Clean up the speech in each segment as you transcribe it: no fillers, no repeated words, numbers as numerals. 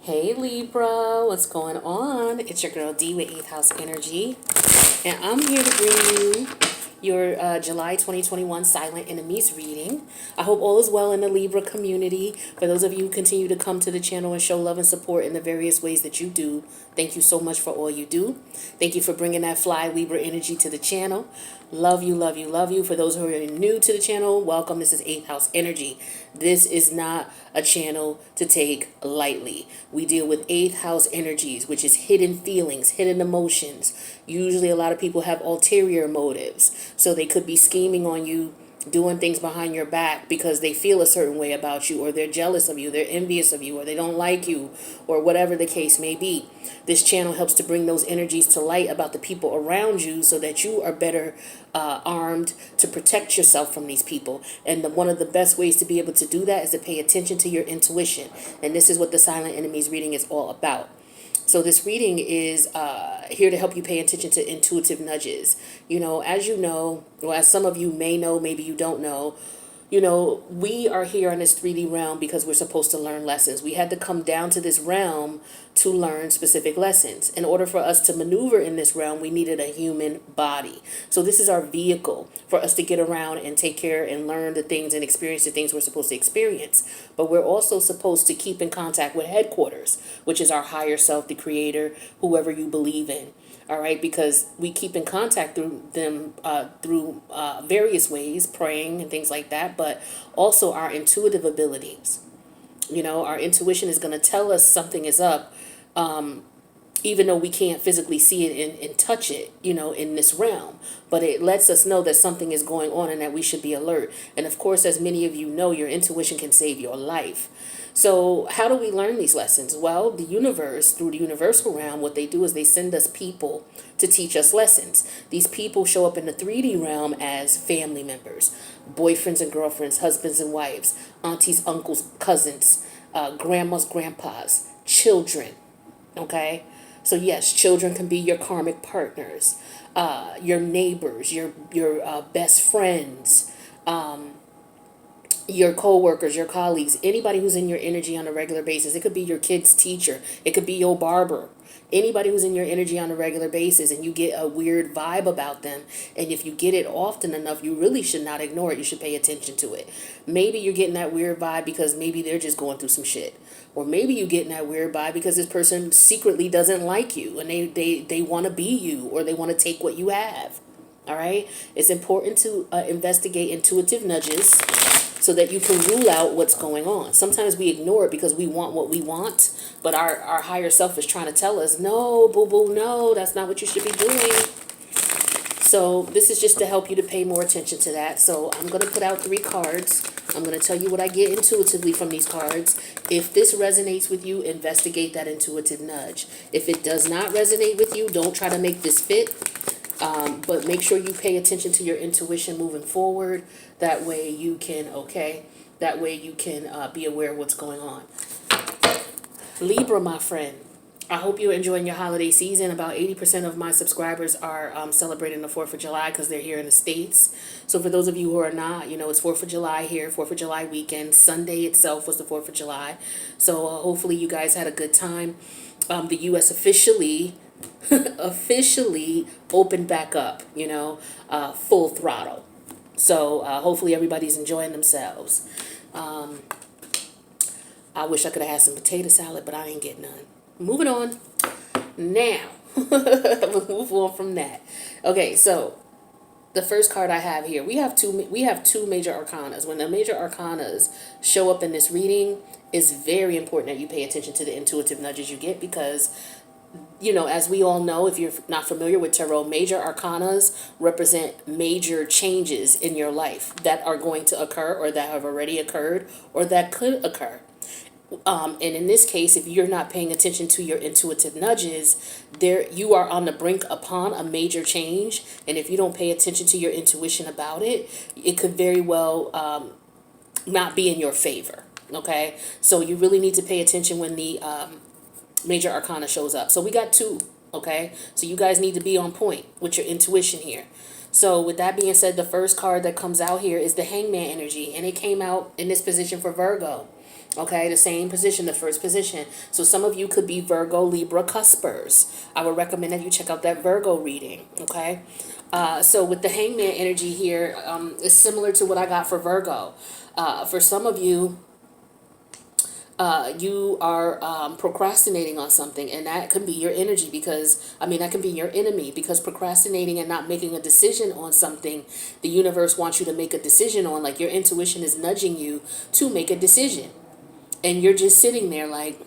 Hey Libra, what's going on? It's your girl D with 8th House Energy, and I'm here to bring you your July 2021 Silent Enemies reading. I hope all is well in the Libra community. For those of you who continue to come to the channel and show love and support in the various ways that you do, thank you so much for all you do. Thank you for bringing that fly Libra energy to the channel. Love you, love you, love you. For those who are new to the channel, welcome. This is 8th House Energy. This is not a channel to take lightly. We deal with 8th house energies, which is hidden feelings, hidden emotions. Usually a lot of people have ulterior motives. So they could be scheming on you, doing things behind your back because they feel a certain way about you, or they're jealous of you, they're envious of you, or they don't like you, or whatever the case may be. This channel helps to bring those energies to light about the people around you so that you are better armed to protect yourself from these people. And one of the best ways to be able to do that is to pay attention to your intuition. And this is what the Silent Enemies reading is all about. So this reading is here to help you pay attention to intuitive nudges. You know, as you know, or as some of you may know, maybe you don't know, you know, we are here in this 3D realm because we're supposed to learn lessons. We had to come down to this realm to learn specific lessons. In order for us to maneuver in this realm, we needed a human body. So this is our vehicle for us to get around and take care and learn the things and experience the things we're supposed to experience. But we're also supposed to keep in contact with headquarters, which is our higher self, the creator, whoever you believe in. All right, because we keep in contact through them through various ways, praying and things like that, but also our intuitive abilities. You know, our intuition is going to tell us something is up, even though we can't physically see it and touch it, you know, in this realm. But it lets us know that something is going on and that we should be alert. And of course, as many of you know, your intuition can save your life. So how do we learn these lessons? Well, the universe, through the universal realm, what they do is they send us people to teach us lessons. These people show up in the 3D realm as family members, boyfriends and girlfriends, husbands and wives, aunties, uncles, cousins, grandmas, grandpas, children. Okay? So yes, children can be your karmic partners, your neighbors, your best friends, your co-workers, your colleagues, anybody who's in your energy on a regular basis. It could be your kid's teacher. It could be your barber. Anybody who's in your energy on a regular basis and you get a weird vibe about them. And if you get it often enough, you really should not ignore it. You should pay attention to it. Maybe you're getting that weird vibe because maybe they're just going through some shit. Or maybe you're getting that weird vibe because this person secretly doesn't like you and they want to be you, or they want to take what you have. All right? It's important to investigate intuitive nudges so that you can rule out what's going on. Sometimes we ignore it because we want what we want, but our higher self is trying to tell us, no, boo-boo, no, that's not what you should be doing. So this is just to help you to pay more attention to that. So I'm going to put out 3 cards. I'm going to tell you what I get intuitively from these cards. If this resonates with you, investigate that intuitive nudge. If it does not resonate with you, don't try to make this fit. But make sure you pay attention to your intuition moving forward. That way you can, that way you can be aware of what's going on. Libra, my friend, I hope you're enjoying your holiday season. About 80% of my subscribers are celebrating the 4th of July because they're here in the States. So for those of you who are not, you know, it's 4th of July here, 4th of July weekend. Sunday itself was the 4th of July. So hopefully you guys had a good time. The U.S. officially opened back up, you know, full throttle. So hopefully everybody's enjoying themselves. I wish I could have had some potato salad, but I ain't getting none. Moving on. Now, we'll move on from that. Okay, so the first card I have here, we have two major arcanas. When the major arcanas show up in this reading, it's very important that you pay attention to the intuitive nudges you get because, you know, as we all know, if you're not familiar with tarot, major arcanas represent major changes in your life that are going to occur, or that have already occurred, or that could occur. And in this case, if you're not paying attention to your intuitive nudges, you are on the brink upon a major change. And if you don't pay attention to your intuition about it, it could very well not be in your favor. Okay, so you really need to pay attention when the major arcana shows up. So we got 2. Okay, so you guys need to be on point with your intuition here. So with that being said, the first card that comes out here is the hangman energy, and it came out in this position for Virgo. Okay, the same position, the first position. So some of you could be Virgo, Libra cuspers. I would recommend that you check out that Virgo reading. Okay, so with the hangman energy here, it's similar to what I got for Virgo. For some of you, you are procrastinating on something, and that can be your energy because, I mean, that can be your enemy because procrastinating and not making a decision on something the universe wants you to make a decision on, like your intuition is nudging you to make a decision. And you're just sitting there like,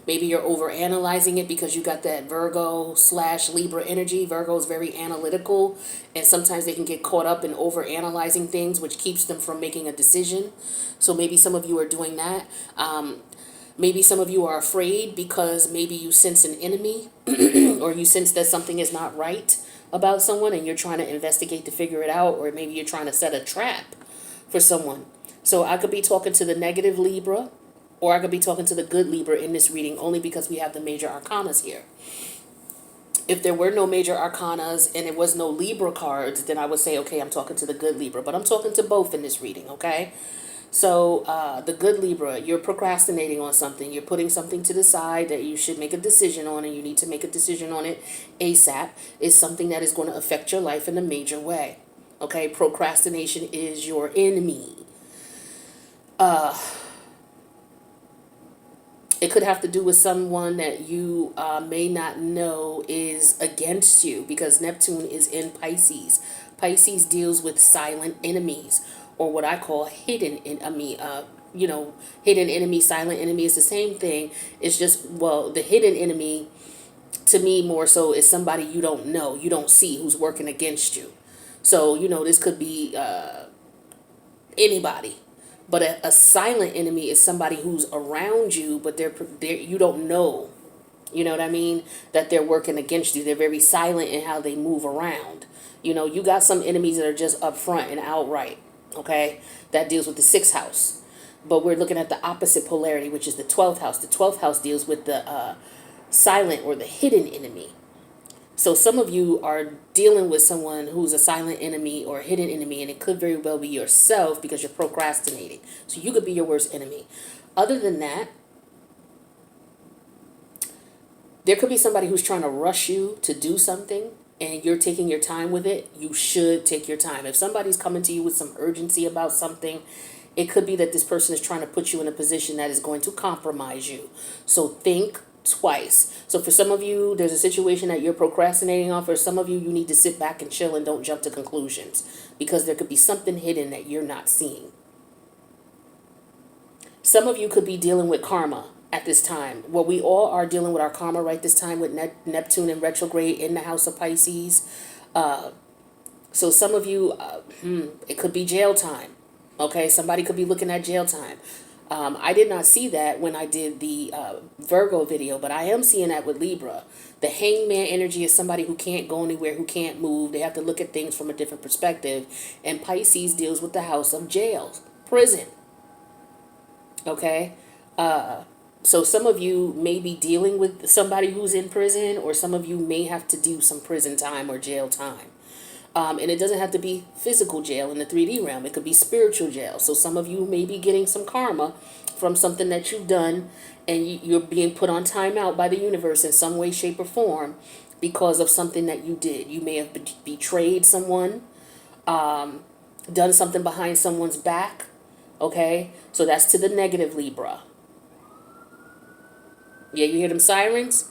maybe you're over analyzing it because you got that Virgo / Libra energy. Virgo is very analytical, and sometimes they can get caught up in over analyzing things, which keeps them from making a decision. So maybe some of you are doing that. Maybe some of you are afraid because maybe you sense an enemy or you sense that something is not right about someone and you're trying to investigate to figure it out, or maybe you're trying to set a trap for someone. So I could be talking to the negative Libra, or I could be talking to the good Libra in this reading, only because we have the major arcanas here. If there were no major arcanas and it was no Libra cards, then I would say, okay, I'm talking to the good Libra. But I'm talking to both in this reading, okay? So the good Libra, you're procrastinating on something. You're putting something to the side that you should make a decision on, and you need to make a decision on it ASAP. Is something that is going to affect your life in a major way. Okay, procrastination is your enemy. It could have to do with someone that you may not know is against you, because Neptune is in Pisces. Pisces deals with silent enemies, or what I call hidden enemy. Hidden enemy, silent enemy is the same thing. It's just, well, the hidden enemy to me more so is somebody you don't know, you don't see, who's working against you. So, this could be anybody. But a silent enemy is somebody who's around you, but they're you don't know. You know what I mean? That they're working against you. They're very silent in how they move around. You got some enemies that are just upfront and outright. Okay? That deals with the 6th house. But we're looking at the opposite polarity, which is the 12th house. The 12th house deals with the silent or the hidden enemy. So some of you are dealing with someone who's a silent enemy or a hidden enemy, and it could very well be yourself because you're procrastinating. So you could be your worst enemy. Other than that, there could be somebody who's trying to rush you to do something, and you're taking your time with it. You should take your time. If somebody's coming to you with some urgency about something, it could be that this person is trying to put you in a position that is going to compromise you. So think twice. So for some of you, there's a situation that you're procrastinating on. For some of you, you need to sit back and chill and don't jump to conclusions, because there could be something hidden that you're not seeing. Some of you could be dealing with karma at this time. Well, we all are dealing with our karma right this time with Neptune in retrograde in the house of Pisces. So some of you, it could be jail time. Okay, somebody could be looking at jail time. I did not see that when I did the Virgo video, but I am seeing that with Libra. The hangman energy is somebody who can't go anywhere, who can't move. They have to look at things from a different perspective. And Pisces deals with the house of jails, prison. Okay? So some of you may be dealing with somebody who's in prison, or some of you may have to do some prison time or jail time. And it doesn't have to be physical jail in the 3D realm. It could be spiritual jail. So some of you may be getting some karma from something that you've done, and you're being put on timeout by the universe in some way, shape, or form because of something that you did. You may have betrayed someone, done something behind someone's back. Okay? So that's to the negative Libra. Yeah, you hear them sirens?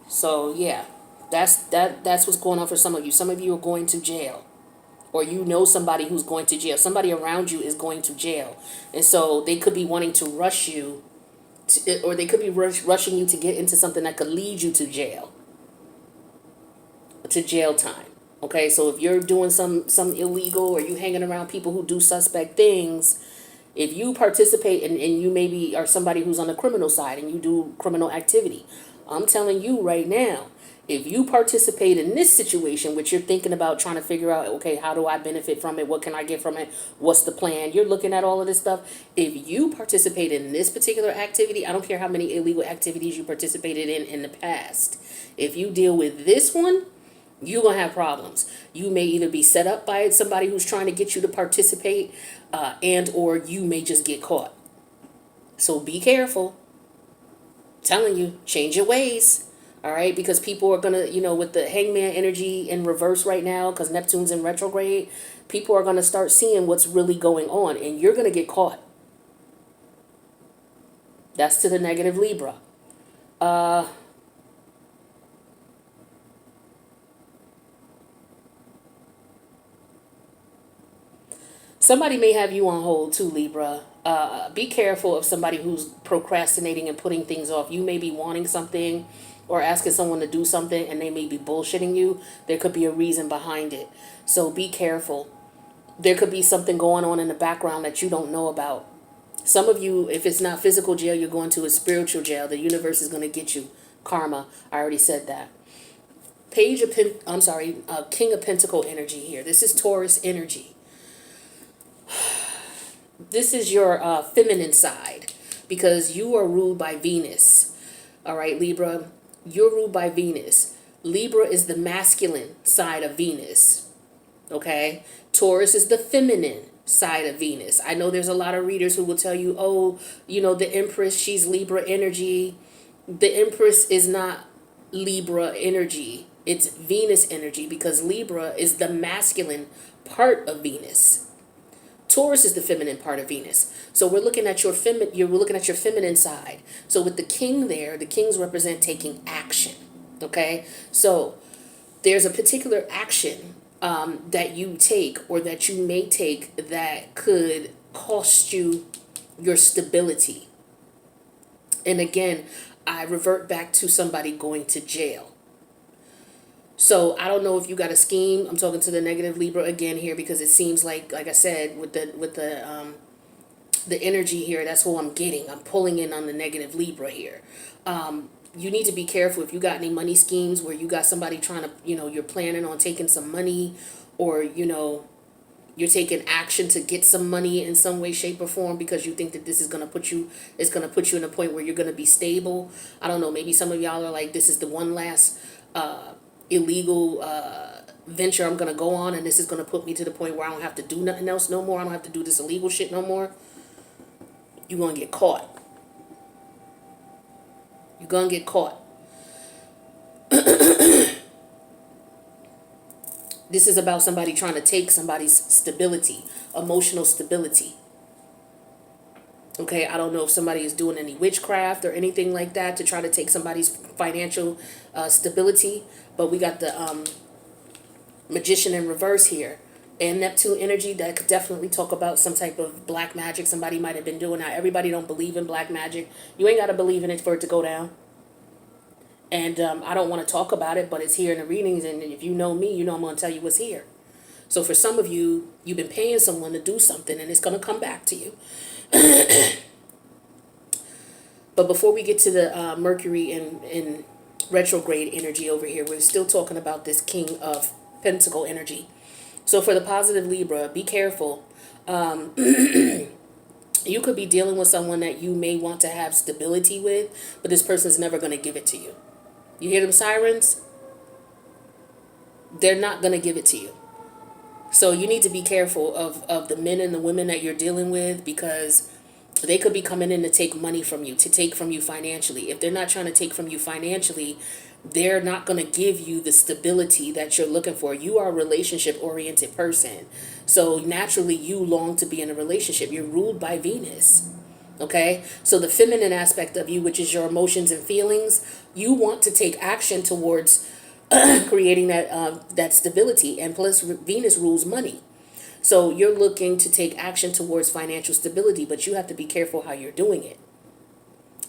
So, yeah. That's what's going on for some of you. Some of you are going to jail, or you know somebody who's going to jail. Somebody around you is going to jail, and so they could be wanting to rush you, or they could be rushing you to get into something that could lead you to jail time. Okay, so if you're doing some illegal, or you hanging around people who do suspect things, if you participate and you maybe are somebody who's on the criminal side and you do criminal activity, I'm telling you right now, if you participate in this situation, which you're thinking about trying to figure out, okay, how do I benefit from it? What can I get from it? What's the plan? You're looking at all of this stuff. If you participate in this particular activity, I don't care how many illegal activities you participated in the past. If you deal with this one, you're going to have problems. You may either be set up by somebody who's trying to get you to participate, and or you may just get caught. So be careful. Telling you, change your ways. All right, because people are gonna, with the hangman energy in reverse right now, because Neptune's in retrograde, people are gonna start seeing what's really going on, and you're gonna get caught. That's to the negative Libra. Uh, Somebody may have you on hold too, Libra. Be careful of somebody who's procrastinating and putting things off. You may be wanting something or asking someone to do something and they may be bullshitting you. There could be a reason behind it. So be careful. There could be something going on in the background that you don't know about. Some of you, if it's not physical jail, you're going to a spiritual jail. The universe is going to get you. Karma. I already said that. King of Pentacle energy here. This is Taurus energy. This is your feminine side because you are ruled by Venus. All right, Libra, you're ruled by Venus. Libra is the masculine side of Venus. Okay, Taurus is the feminine side of Venus. I know there's a lot of readers who will tell you, oh, the Empress, she's Libra energy. The Empress is not Libra energy. It's Venus energy because Libra is the masculine part of Venus. Taurus is the feminine part of Venus. So we're looking at you're looking at your feminine side. So with the king there, the kings represent taking action. Okay? So there's a particular action that you take or that you may take that could cost you your stability. And again, I revert back to somebody going to jail. So I don't know if you got a scheme. I'm talking to the negative Libra again here because it seems like I said, with the energy here, that's who I'm getting. I'm pulling in on the negative Libra here. You need to be careful if you got any money schemes where you got somebody trying to, you're planning on taking some money, or you're taking action to get some money in some way, shape, or form because you think that this is gonna put you in a point where you're gonna be stable. I don't know. Maybe some of y'all are like, this is the one last illegal venture I'm gonna go on, and this is gonna put me to the point where I don't have to do nothing else no more. I don't have to do this illegal shit no more. You're gonna get caught. You're gonna get caught. This is about somebody trying to take somebody's stability, emotional stability. Okay, I don't know if somebody is doing any witchcraft or anything like that to try to take somebody's financial stability, but we got the magician in reverse here. And Neptune energy, that could definitely talk about some type of black magic somebody might have been doing. Now, everybody don't believe in black magic. You ain't got to believe in it for it to go down. And I don't want to talk about it, but it's here in the readings. And if you know me, I'm going to tell you what's here. So for some of you, you've been paying someone to do something, and it's going to come back to you. But before we get to the Mercury in retrograde energy over here, we're still talking about this King of Pentacle energy. So for the positive Libra, be careful. You could be dealing with someone that you may want to have stability with, but this person's never going to give it to you. You hear them sirens? They're not going to give it to you. So you need to be careful of the men and the women that you're dealing with, because they could be coming in to take money from you, to take from you financially. If they're not trying to take from you financially, they're not going to give you the stability that you're looking for. You are a relationship-oriented person. So naturally, you long to be in a relationship. You're ruled by Venus. Okay? So the feminine aspect of you, which is your emotions and feelings, you want to take action towards creating that stability. And plus, Venus rules money. So you're looking to take action towards financial stability, but you have to be careful how you're doing it.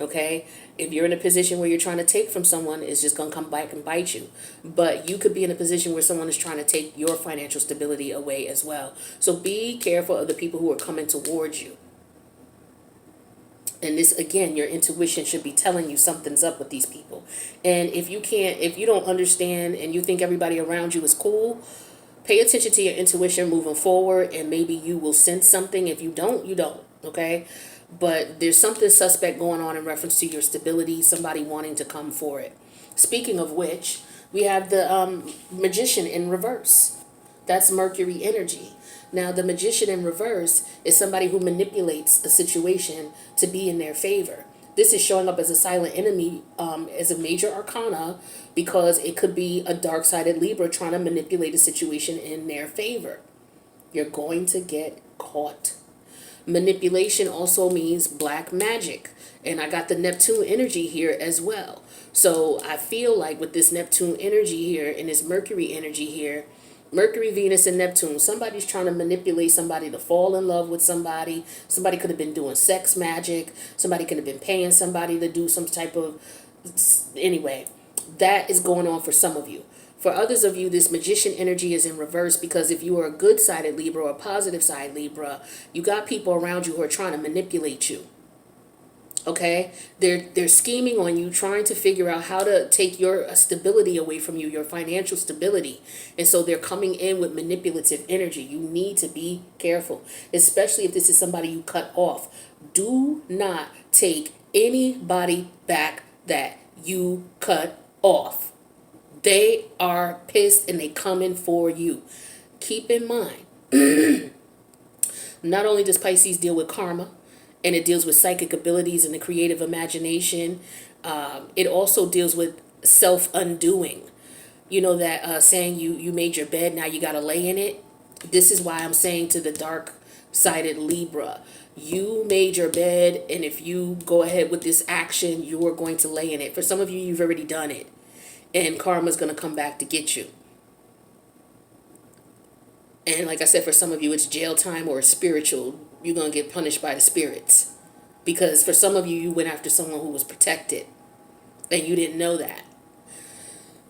Okay? If you're in a position where you're trying to take from someone, it's just going to come back and bite you. But you could be in a position where someone is trying to take your financial stability away as well. So be careful of the people who are coming towards you. And this, again, your intuition should be telling you something's up with these people. And if you don't understand and you think everybody around you is cool, pay attention to your intuition moving forward, and maybe you will sense something. If you don't, you don't. Okay? But there's something suspect going on in reference to your stability, somebody wanting to come for it. Speaking of which, we have the magician in reverse. That's Mercury energy. Now, the magician in reverse is somebody who manipulates a situation to be in their favor. This is showing up as a silent enemy, as a major arcana, because it could be a dark-sided Libra trying to manipulate a situation in their favor. You're going to get caught. Manipulation also means black magic. And I got the Neptune energy here as well. So I feel like with this Neptune energy here and this Mercury energy here, Mercury, Venus, and Neptune, somebody's trying to manipulate somebody to fall in love with somebody. Somebody could have been doing sex magic. Somebody could have been paying somebody to do some type of... Anyway, that is going on for some of you. For others of you, this magician energy is in reverse, because if you are a good-sided Libra or a positive-side Libra, you got people around you who are trying to manipulate you. Okay, they're scheming on you, trying to figure out how to take your stability away from you, your financial stability. And so they're coming in with manipulative energy. You need to be careful, especially if this is somebody you cut off. Do not take anybody back that you cut off. They are pissed and they coming for you. Keep in mind, not only does Pisces deal with karma, and it deals with psychic abilities and the creative imagination, it also deals with self-undoing. You know that saying, you made your bed, now you got to lay in it? This is why I'm saying to the dark-sided Libra, you made your bed, and if you go ahead with this action, you are going to lay in it. For some of you, you've already done it, and karma's going to come back to get you. And like I said, for some of you, it's jail time or spiritual. You're going to get punished by the spirits. Because for some of you, you went after someone who was protected. And you didn't know that.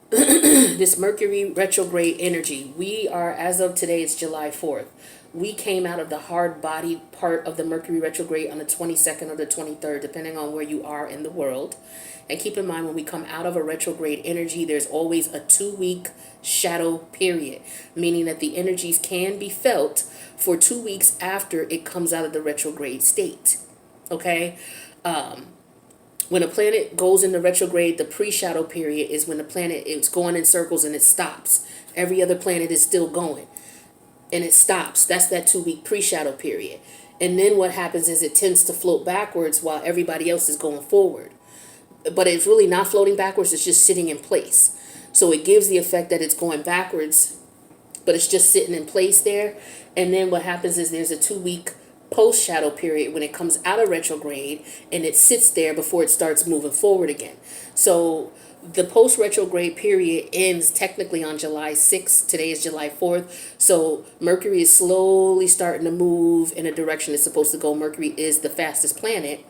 This Mercury retrograde energy. We are, as of today, it's July 4th. We came out of the hard body part of the Mercury retrograde on the 22nd or the 23rd, depending on where you are in the world. And keep in mind, when we come out of a retrograde energy, there's always a 2-week shadow period, meaning that the energies can be felt for 2 weeks after it comes out of the retrograde state. Okay? When a planet goes into retrograde, the pre-shadow period is when the planet is going in circles and it stops. Every other planet is still going. And it stops. That's that 2-week pre-shadow period. And then what happens is it tends to float backwards while everybody else is going forward. But it's really not floating backwards. It's just sitting in place. So it gives the effect that it's going backwards, but it's just sitting in place there. And then what happens is there's a 2-week post-shadow period when it comes out of retrograde, and it sits there before it starts moving forward again. So the post-retrograde period ends technically on July 6th. Today is July 4th. So Mercury is slowly starting to move in a direction it's supposed to go. Mercury is the fastest planet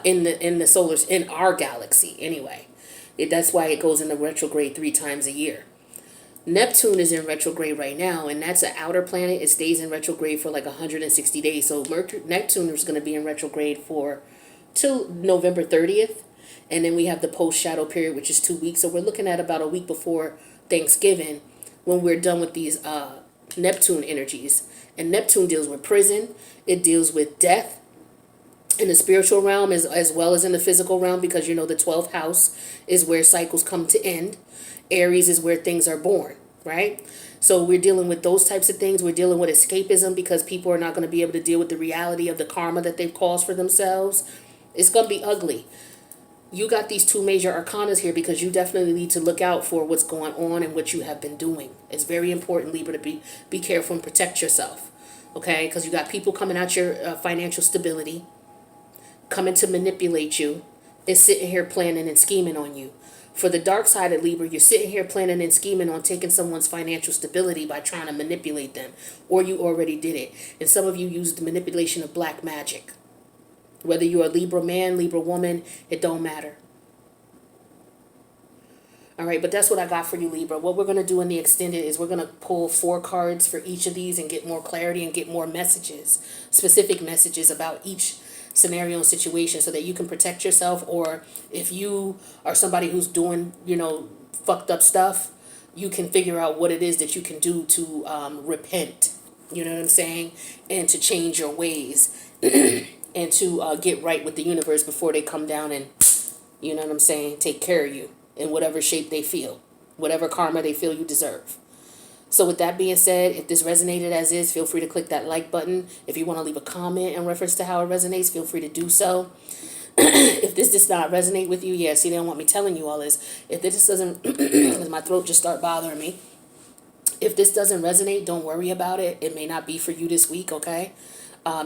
in the solar, in our galaxy anyway. That's why it goes into retrograde 3 times a year. Neptune is in retrograde right now, and that's an outer planet. It stays in retrograde for like 160 days. So Neptune is going to be in retrograde till November 30th. And then we have the post-shadow period, which is 2 weeks. So we're looking at about a week before Thanksgiving when we're done with these Neptune energies. And Neptune deals with prison. It deals with death in the spiritual realm as well as in the physical realm, because you know the 12th house is where cycles come to end. Aries is where things are born, right? So we're dealing with those types of things. We're dealing with escapism because people are not going to be able to deal with the reality of the karma that they've caused for themselves. It's going to be ugly. You got these 2 major arcanas here because you definitely need to look out for what's going on and what you have been doing. It's very important, Libra, to be careful and protect yourself, okay? Because you got people coming at your financial stability, coming to manipulate you, and sitting here planning and scheming on you. For the dark-sided Libra, you're sitting here planning and scheming on taking someone's financial stability by trying to manipulate them, or you already did it. And some of you used the manipulation of black magic. Whether you're a Libra man, Libra woman, it don't matter. All right, but that's what I got for you, Libra. What we're going to do in the extended is we're going to pull 4 cards for each of these and get more clarity and get more messages, specific messages about each scenario and situation so that you can protect yourself. Or if you are somebody who's doing, fucked up stuff, you can figure out what it is that you can do to repent, you know what I'm saying, and to change your ways and to get right with the universe before they come down and, you know what I'm saying, take care of you in whatever shape they feel, whatever karma they feel you deserve. So with that being said, if this resonated as is, feel free to click that like button. If you want to leave a comment in reference to how it resonates, feel free to do so. If this does not resonate with you, yeah, see, they don't want me telling you all this. If this doesn't, because my throat just start bothering me. If this doesn't resonate, don't worry about it. It may not be for you this week, okay?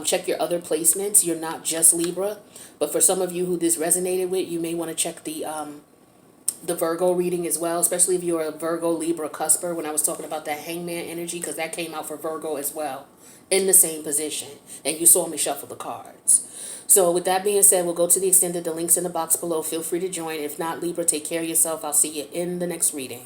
Check your other placements. You're not just Libra. But for some of you who this resonated with, you may want to check the Virgo reading as well, especially if you're a Virgo Libra cusper, when I was talking about that hangman energy, because that came out for Virgo as well in the same position. And you saw me shuffle the cards. So with that being said, we'll go to the extended. The link's in the box below. Feel free to join. If not, Libra, take care of yourself. I'll see you in the next reading.